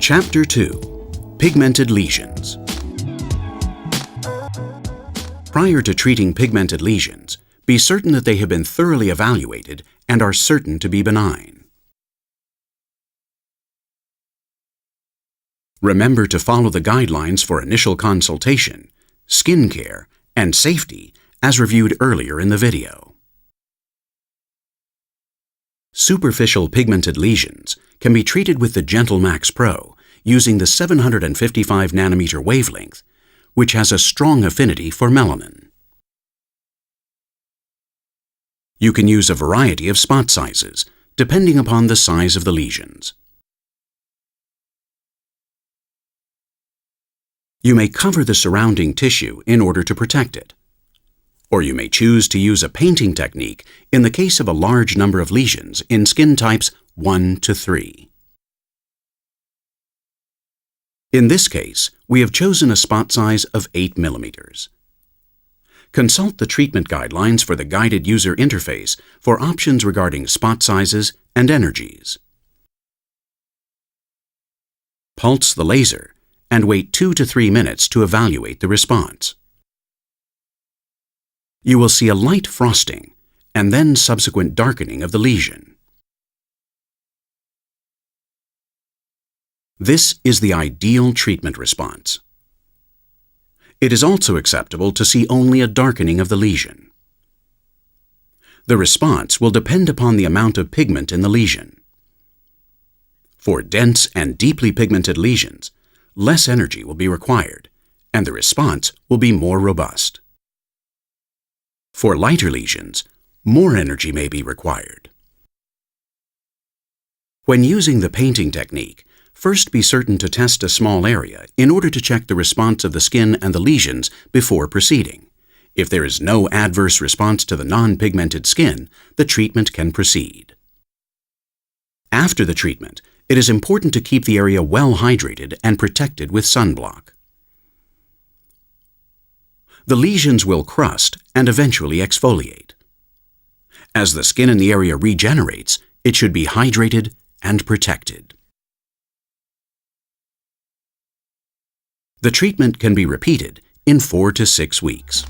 Chapter 2. Pigmented Lesions. Prior to treating pigmented lesions, be certain that they have been thoroughly evaluated and are certain to be benign. Remember to follow the guidelines for initial consultation, skin care, and safety as reviewed earlier in the video. Superficial pigmented lesions can be treated with the GentleMax Pro using the 755 nanometer wavelength, which has a strong affinity for melanin. You can use a variety of spot sizes, depending upon the size of the lesions. You may cover the surrounding tissue in order to protect it, or you may choose to use a painting technique in the case of a large number of lesions in skin types 1 to 3. In this case, we have chosen a spot size of 8 millimeters. Consult the treatment guidelines for the guided user interface for options regarding spot sizes and energies. Pulse the laser and wait 2 to 3 minutes to evaluate the response. You will see a light frosting and then subsequent darkening of the lesion. This is the ideal treatment response. It is also acceptable to see only a darkening of the lesion. The response will depend upon the amount of pigment in the lesion. For dense and deeply pigmented lesions, less energy will be required, and the response will be more robust. For lighter lesions, more energy may be required. When using the painting technique, first be certain to test a small area in order to check the response of the skin and the lesions before proceeding. If there is no adverse response to the non-pigmented skin, the treatment can proceed. After the treatment, it is important to keep the area well hydrated and protected with sunblock. The lesions will crust and eventually exfoliate. As the skin in the area regenerates, it should be hydrated and protected. The treatment can be repeated in 4 to 6 weeks.